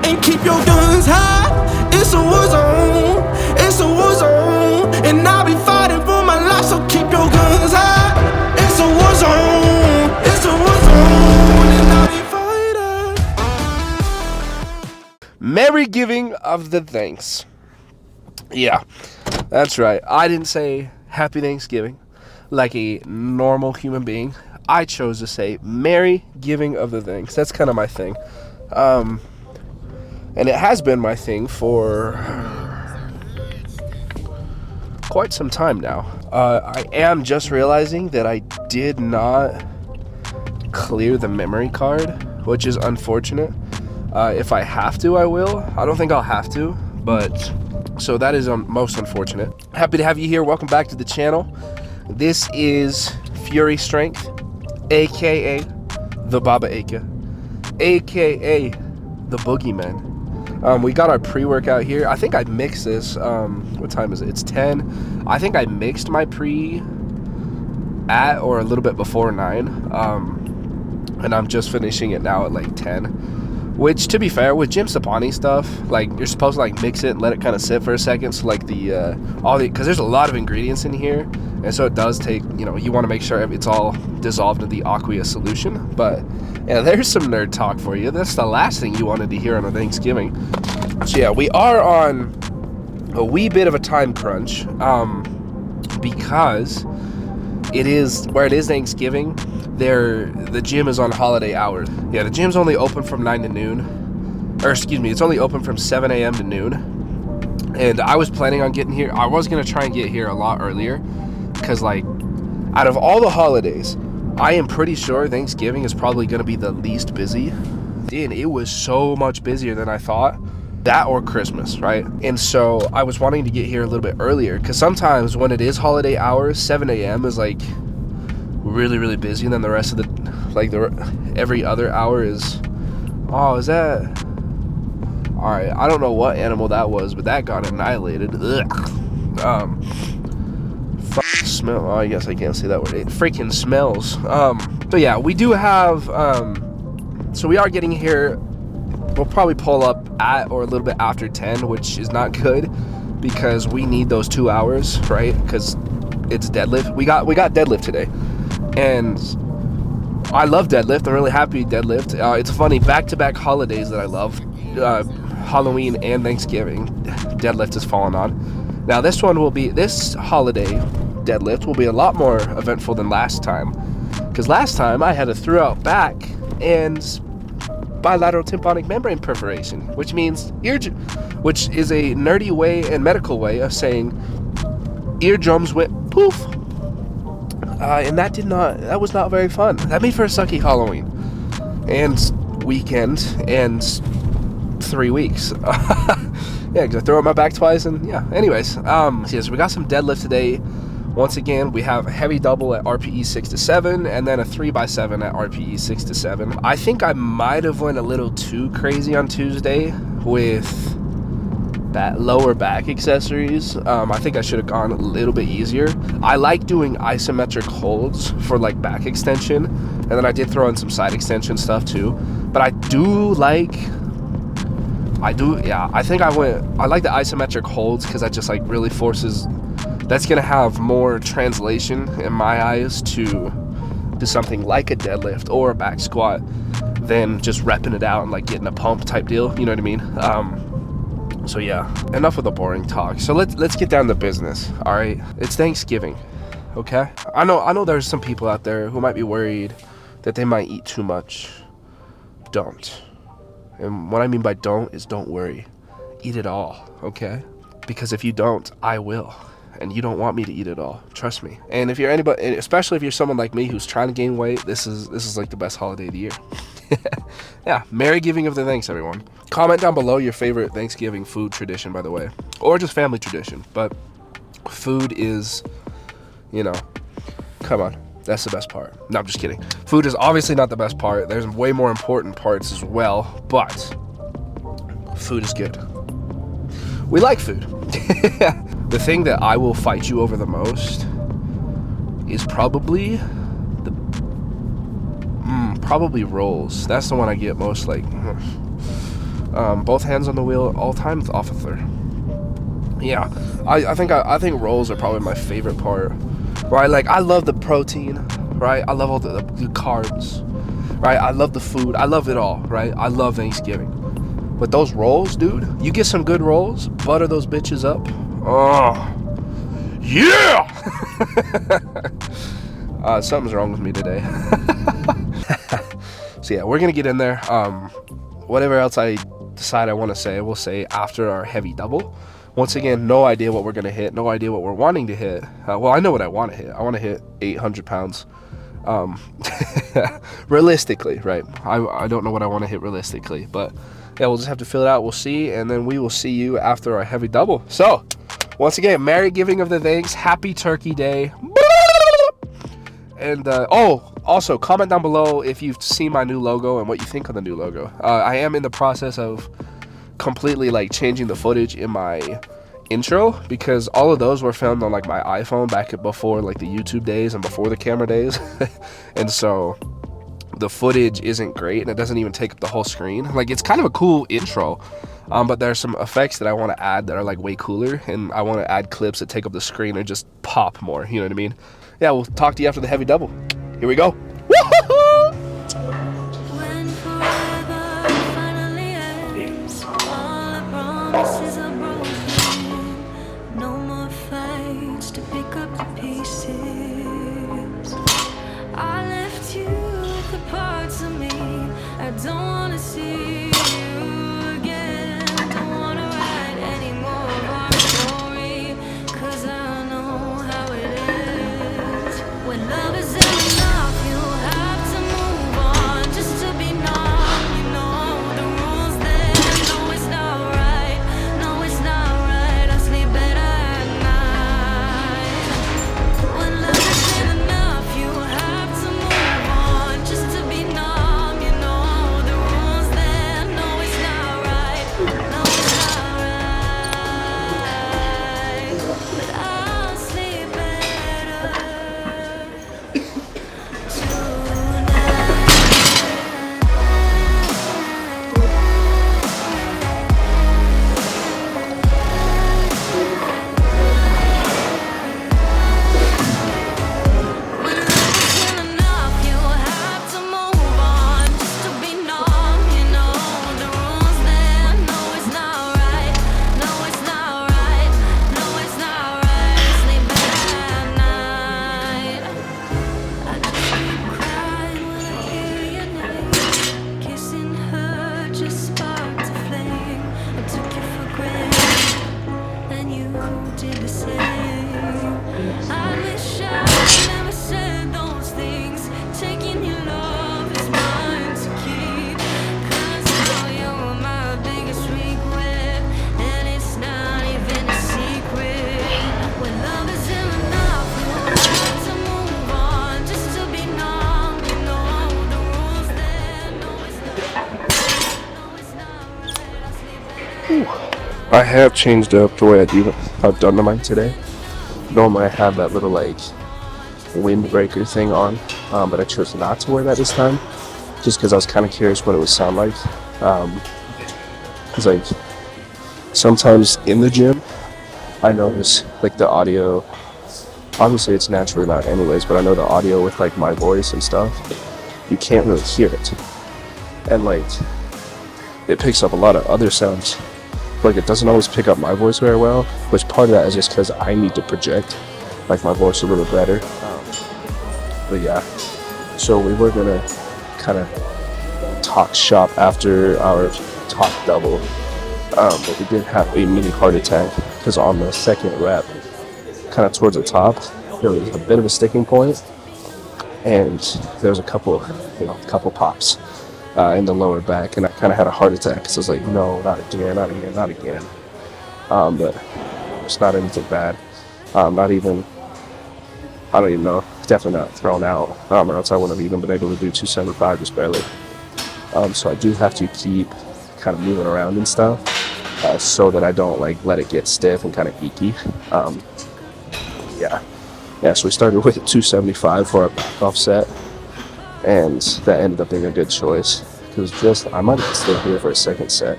and keep your guns high. It's a war zone, it's a war zone, and I'll be fighting for my life, so keep your guns high. It's a war zone, it's a war zone, and I'll be fighting. Merry giving of the thanks. Yeah, that's right. I didn't say Happy Thanksgiving like a normal human being. I chose to say Merry giving of the thanks. That's kind of my thing. And it has been my thing for quite some time now. I am just realizing that I did not clear the memory card, which is unfortunate. If I have to, I will. I don't think I'll have to, but so that is most unfortunate. Happy to have you here. Welcome back to the channel. This is Fury Strength, aka the Baba Aka, aka the Boogeyman. We got our pre-workout here. I think I mixed this. What time is it? It's 10. I think I mixed my pre at or a little bit before 9. And I'm just finishing it now at like 10. Which, to be fair, with Jim Sapani stuff, like, you're supposed to like mix it and let it kind of sit for a second. So like because there's a lot of ingredients in here, and so it does take, you want to make sure it's all dissolved in the aqueous solution. But yeah, there's some nerd talk for you. That's the last thing you wanted to hear on a Thanksgiving. So yeah, we are on a wee bit of a time crunch, because it is Thanksgiving. The gym is on holiday hours. Yeah, the gym's only open from 9 to noon. Or excuse me, it's only open from 7 a.m. to noon. And I was planning on getting here. I was going to try and get here a lot earlier. Because, like, out of all the holidays, I am pretty sure Thanksgiving is probably going to be the least busy. Dude, it was so much busier than I thought. That or Christmas, right? And so I was wanting to get here a little bit earlier. Because sometimes when it is holiday hours, 7 a.m. is, like, really, really busy, and then the rest of every other hour is, is that, all right, I don't know what animal that was, but that got annihilated. Smell, I guess I can't say that word. It freaking smells. But yeah, we do have, so we are getting here. We'll probably pull up at or a little bit after 10, which is not good because we need those 2 hours, right? Because it's deadlift. We got deadlift today. And I love deadlift. I'm really happy deadlift. It's funny, back-to-back holidays that I love, Halloween and Thanksgiving, deadlift has fallen on. Now this holiday deadlift will be a lot more eventful than last time, because last time I had a throughout back and bilateral tympanic membrane perforation, which is a nerdy way and medical way of saying eardrums went poof. And that was not very fun. That made for a sucky Halloween and weekend and 3 weeks. Yeah, because I threw out my back twice, and yeah. Anyways, so we got some deadlift today. Once again, we have a heavy double at RPE 6 to 7, and then a 3x7 at RPE 6 to 7. I think I might have went a little too crazy on Tuesday with that lower back accessories. I think I should have gone a little bit easier. I like doing isometric holds for like back extension, and then I did throw in some side extension stuff too. But I think I like the isometric holds because that just like really forces, that's gonna have more translation in my eyes to something like a deadlift or a back squat than just repping it out and like getting a pump type deal, you know what I mean? So yeah, enough of the boring talk. So let's get down to business, all right? It's Thanksgiving, okay? I know there's some people out there who might be worried that they might eat too much. Don't. And what I mean by don't is don't worry. Eat it all, okay? Because if you don't, I will. And you don't want me to eat it all. Trust me. And if you're anybody, especially if you're someone like me who's trying to gain weight, this is like the best holiday of the year. Yeah, Merry giving of the thanks, everyone. Comment down below your favorite Thanksgiving food tradition, by the way, or just family tradition. But food is, come on, that's the best part. No, I'm just kidding. Food is obviously not the best part. There's way more important parts as well, but food is good. We like food. The thing that I will fight you over the most is probably probably rolls. That's the one I get most like. Both hands on the wheel all times off of there. Yeah, I think rolls are probably my favorite part, right? Like, I love the protein, right? I love all the carbs, right? I love the food. I love it all, right? I love Thanksgiving. But those rolls, dude, you get some good rolls, butter those bitches up. Oh, yeah! Something's wrong with me today. So yeah, we're gonna get in there. Whatever else I decide I want to say, we'll say after our heavy double. Once again, no idea what we're gonna hit, no idea what we're wanting to hit. Well, I know what I want to hit. I want to hit 800 pounds. Realistically, right? I don't know what I want to hit realistically, but yeah, we'll just have to fill it out. We'll see, and then we will see you after our heavy double. So, once again, merry giving of the thanks, happy Turkey Day. And also comment down below if you've seen my new logo and what you think of the new logo. I am in the process of completely like changing the footage in my intro, because all of those were filmed on like my iPhone back before like the YouTube days and before the camera days. And so the footage isn't great, and it doesn't even take up the whole screen. Like, it's kind of a cool intro, but there's some effects that I want to add that are like way cooler, and I want to add clips that take up the screen and just pop more, you know what I mean? Yeah, we'll talk to you after the heavy double. Here we go. Woo-hoo-hoo! When forever finally ends, all the promises are broken. No more fights to pick up the pieces. I left you the parts of me I don't wanna see you again. Don't wanna write any more of our story, 'cause I know how it is. When love isn't enough, you have to move on just to be numb. You know the rules there. No, it's not right. No, it's not right. I sleep better at night. When love isn't enough, you have to move on just to be numb. You know the rules there. No, it's not right. No, it's not right. But I'll sleep better I have changed up the way I've done mine today. Normally I have that little like windbreaker thing on, but I chose not to wear that this time, just because I was kind of curious what it would sound like. Because like sometimes in the gym, I notice like the audio. Obviously, it's naturally loud anyways, but I know the audio with like my voice and stuff, you can't really hear it, and like it picks up a lot of other sounds. Like, it doesn't always pick up my voice very well, which part of that is just because I need to project like my voice a little better. But yeah, so we were gonna kind of talk shop after our top double, but we did have a mini heart attack because on the second rep, kind of towards the top, there was a bit of a sticking point, and there was a couple pops in the lower back, and I kind of had a heart attack. So I was like, no, not again. But it's not anything bad. I don't even know. Definitely not thrown out, or else I wouldn't have even been able to do 275 just barely. So I do have to keep kind of moving around and stuff, so that I don't like let it get stiff and kind of achy. Yeah. So we started with 275 for our back offset, and that ended up being a good choice, because I might have stayed here for a second set,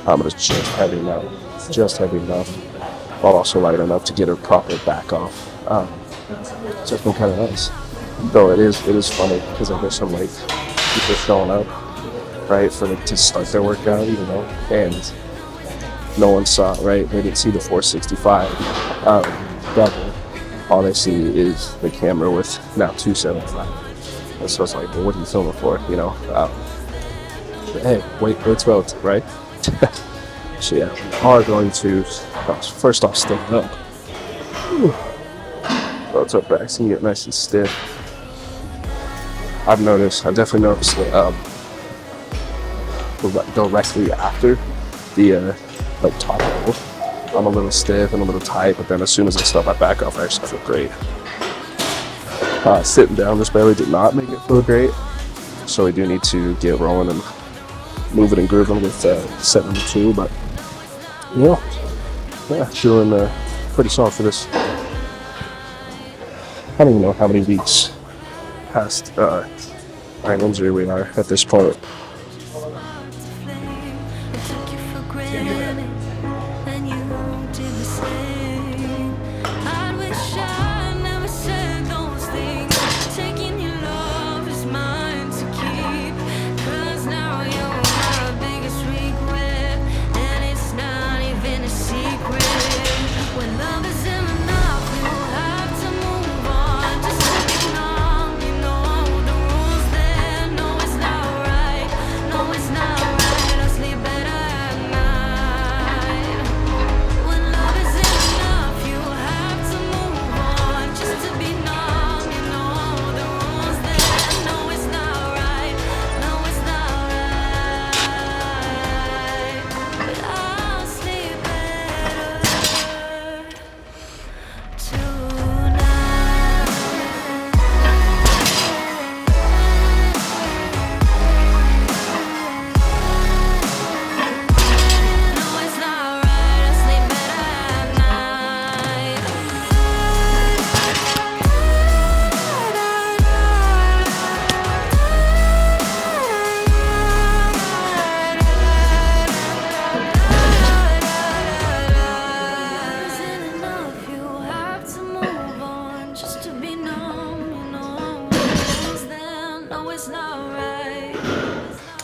But it's just heavy enough, while also light enough to get a proper back off. So it's been kind of nice. Though it is funny because there's some like people showing up, right, to start their workout, and no one saw it, right? They didn't see the 465 double. All they see is the camera with now 275. And so it's like, well, what are you filming for, But hey, weight's relative, right? So yeah, we are going to first off stand up. Both our backs can get nice and stiff. I've definitely noticed that directly after the top level, I'm a little stiff and a little tight, but then as soon as I start my back off, I actually feel great. Sitting down this belly did not make it feel great, so we do need to get rolling and moving and grooving with set number 2, but feeling pretty solid for this. I don't even know how many weeks past iron injury we are at this point.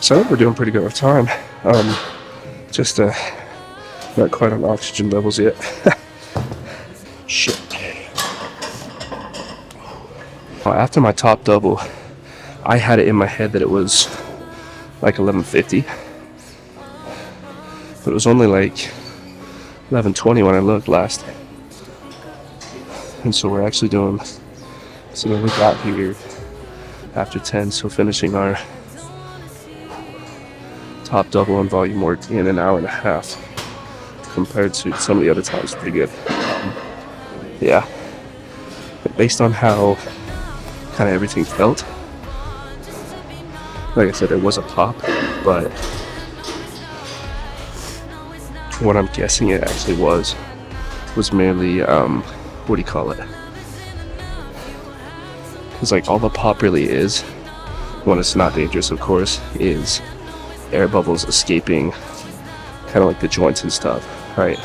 So I think we're doing pretty good with time. Just not quite on oxygen levels yet. Shit. After my top double, I had it in my head that it was like 11:50, but it was only like 11:20 when I looked last. And so we're actually doing. So then we got here after 10, so finishing our top double and volume work in an hour and a half compared to some of the other times. Pretty good. Yeah, but based on how kind of everything felt, like I said, it was a pop, but what I'm guessing it actually was merely what do you call it, because like all the pop really is, when it's not dangerous of course, is air bubbles escaping kind of like the joints and stuff, right?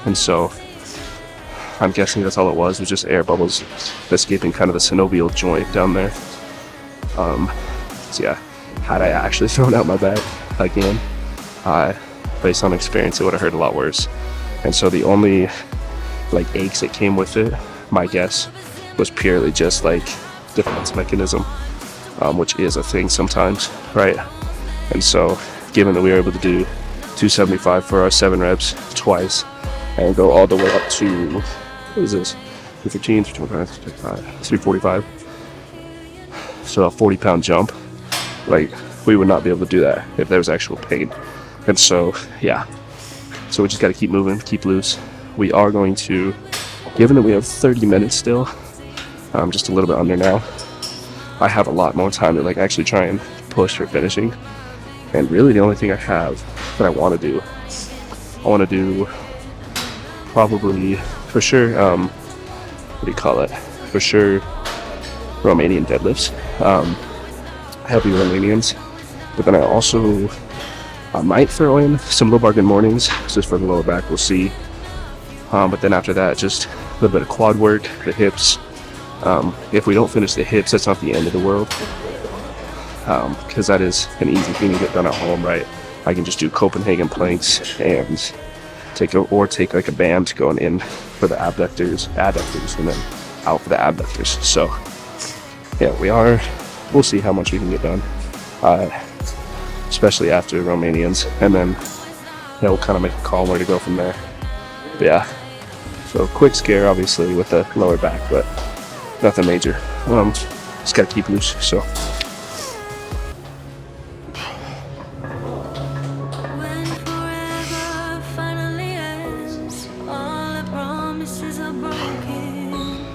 And so I'm guessing that's all it was just air bubbles escaping kind of the synovial joint down there. So yeah, had I actually thrown out my back again, based on experience, it would have hurt a lot worse. And so the only like aches that came with it, my guess, was purely just like defense mechanism, which is a thing sometimes, right? And so given that we were able to do 275 for our 7 reps twice and go all the way up to, what is this, 315, 325, 345, so a 40-pound jump, like we would not be able to do that if there was actual pain. And so yeah, so we just got to keep moving, keep loose. We are going to, given that we have 30 minutes still, just a little bit under now, I have a lot more time to like actually try and push for finishing. And really the only thing I have that I want to do probably for sure, what do you call it, for sure Romanian deadlifts, heavy Romanians, but then I might throw in some low bar good mornings just for the lower back. We'll see. But then after that, just a little bit of quad work, the hips. If we don't finish the hips, that's not the end of the world, because that is an easy thing to get done at home, right? I can just do Copenhagen planks and take like a band going in for the adductors, and then out for the abductors. So yeah, we'll see how much we can get done, especially after Romanians, and then we'll kind of make a call where to go from there. But yeah, so quick scare obviously with the lower back, but nothing major. Just gotta keep loose. So When forever finally ends, all the promises are broken.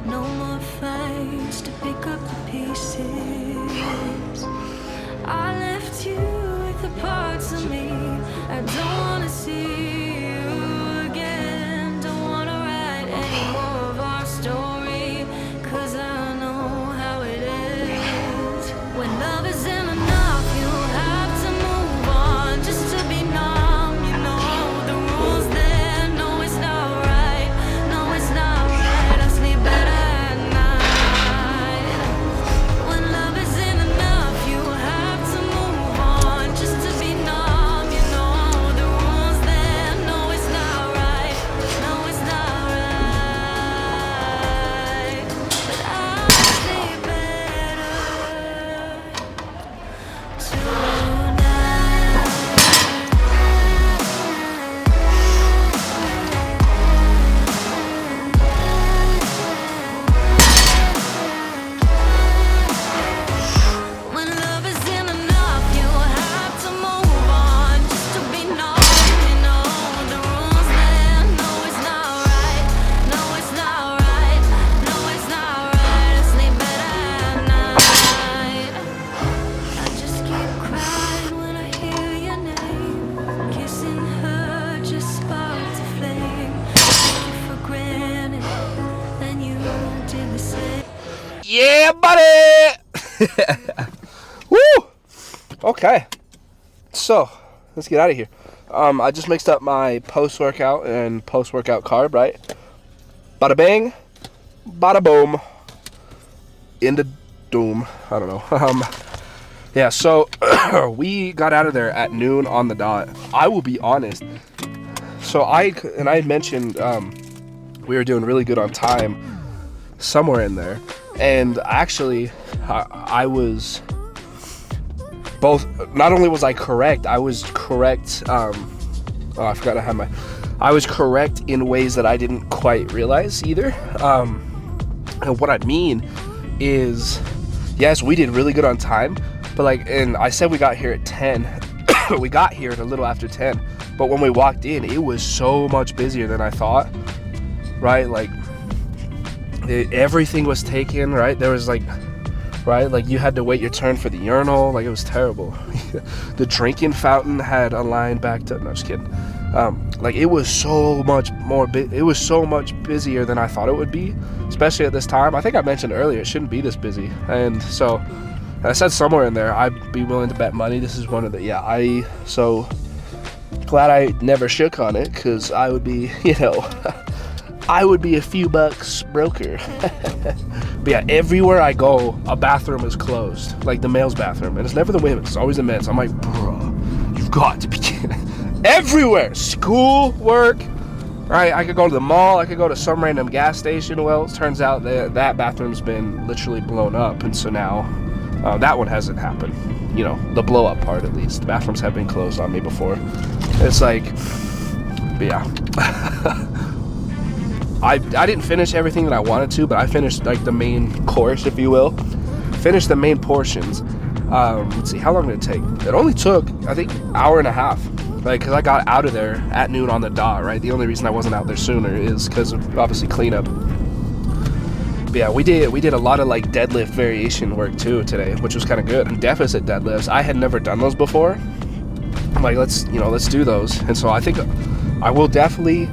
No more fights to pick up the pieces. I left you with the parts of me I don't wanna see you again. Don't wanna write any more of our story, 'cause I know how it ends. When love isn't enough, you have to move on just to be numb. You know the rules there. No, it's not right. No, it's not right. I sleep better at night. When love isn't enough, you have to move on just to be numb. You know the rules there. No, it's not right. No, it's not right. But I sleep better when love isn't enough, you have to move on just to be numb. You know the rules there. No, it's not right. No, it's not right. No, it's not right. I sleep better at night. I just keep crying when I hear your name. Kissing her just sparks a flame. Take you for granted, then you did the same. yeah, buddy. Woo. Okay. So let's get out of here. I just mixed up my post-workout and post-workout carb, right? Bada bang, bada boom, in the doom. I don't know. Yeah, so we got out of there at noon on the dot. I will be honest. So I mentioned we were doing really good on time somewhere in there, and actually I was both. Not only was I correct, I was correct. I forgot I was correct in ways that I didn't quite realize either. And what I mean is, yes, we did really good on time, but and I said we got here at 10. We got here at a little after 10, but when we walked in, it was so much busier than I thought, right? Everything was taken, right? There was you had to wait your turn for the urinal. It was terrible. The drinking fountain had a line backed up. No, just kidding. It was so much more. It was so much busier than I thought it would be, especially at this time. I think I mentioned earlier it shouldn't be this busy, and so I said somewhere in there I'd be willing to bet money. This is one of the so glad I never shook on it, because I would be I would be a few bucks broker. But yeah, everywhere I go, a bathroom is closed, like the male's bathroom, and it's never the women's, it's always the men's. I'm like, bro, you've got to be kidding. Everywhere, school, work, right? I could go to the mall, I could go to some random gas station. Well, it turns out that bathroom's been literally blown up, and so now that one hasn't happened. The blow up part, at least. The bathrooms have been closed on me before. It's but yeah. I didn't finish everything that I wanted to, but I finished the main course, if you will. Finished the main portions. Let's see, how long did it take? It only took, I think, hour and a half. Because I got out of there at noon on the dot, right? The only reason I wasn't out there sooner is because of, obviously, cleanup. But yeah, we did a lot of deadlift variation work too today, which was kind of good. And deficit deadlifts, I had never done those before. I'm like, let's do those. And so I think I will definitely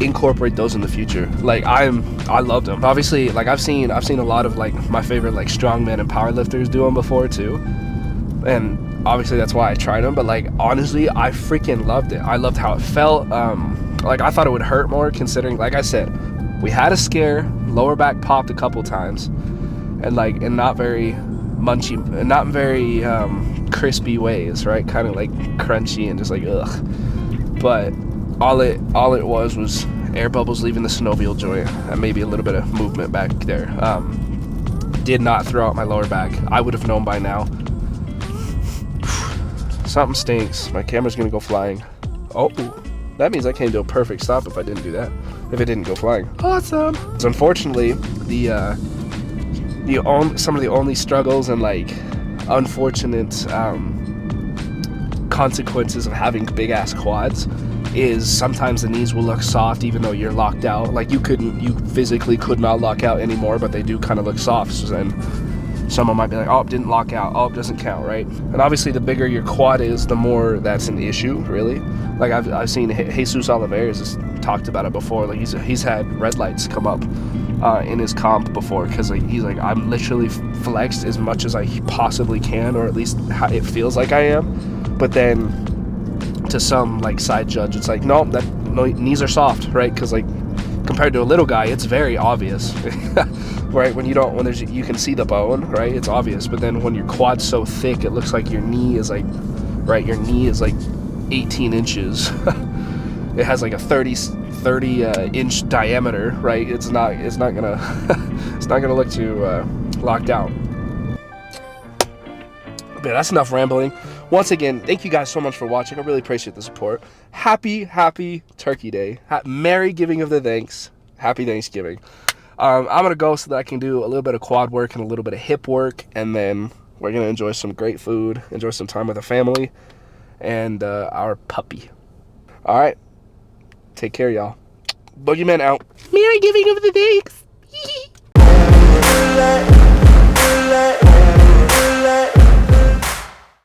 incorporate those in the future. I loved them. Obviously, I've seen a lot of my favorite strongmen and powerlifters do them before too, and obviously that's why I tried them, but like honestly I freaking loved it. I loved how it felt. Like I thought it would hurt more, considering, like I said, we had a scare, lower back popped a couple times, and like in not very munchy, not very crispy ways, right? Kind of like crunchy and just like ugh. But all it was air bubbles leaving the synovial joint and maybe a little bit of movement back there. Did not throw out my lower back. I would have known by now. Something stinks. My camera's gonna go flying. Oh, that means I came to a perfect stop if I didn't do that. If it didn't go flying. Awesome. So unfortunately, some of the only struggles and like unfortunate consequences of having big ass quads is sometimes the knees will look soft even though you're locked out. Like you physically could not lock out anymore, but they do kind of look soft. So then someone might be like, oh, it didn't lock out, oh, it doesn't count, right? And obviously the bigger your quad is, the more that's an issue, really. Like I've seen Jesus Oliveira has talked about it before. Like he's had red lights come up in his comp before, because like he's like, I'm literally flexed as much as I possibly can, or at least it feels like I am. But then to some like side judge, it's like, no, knees are soft, right? Because like compared to a little guy, it's very obvious. Right, you can see the bone, right? It's obvious. But then when your quad's so thick, it looks like your knee is like, right? Your knee is like 18 inches. It has like a 30 inch diameter, right? It's not gonna it's not gonna look too locked out. But that's enough rambling. Once again, thank you guys so much for watching. I really appreciate the support. Happy Turkey Day. Merry giving of the thanks. Happy Thanksgiving. I'm gonna go so that I can do a little bit of quad work and a little bit of hip work, and then we're gonna enjoy some great food, enjoy some time with the family and our puppy. All right, take care, y'all. Boogeyman out. Merry giving of the thanks.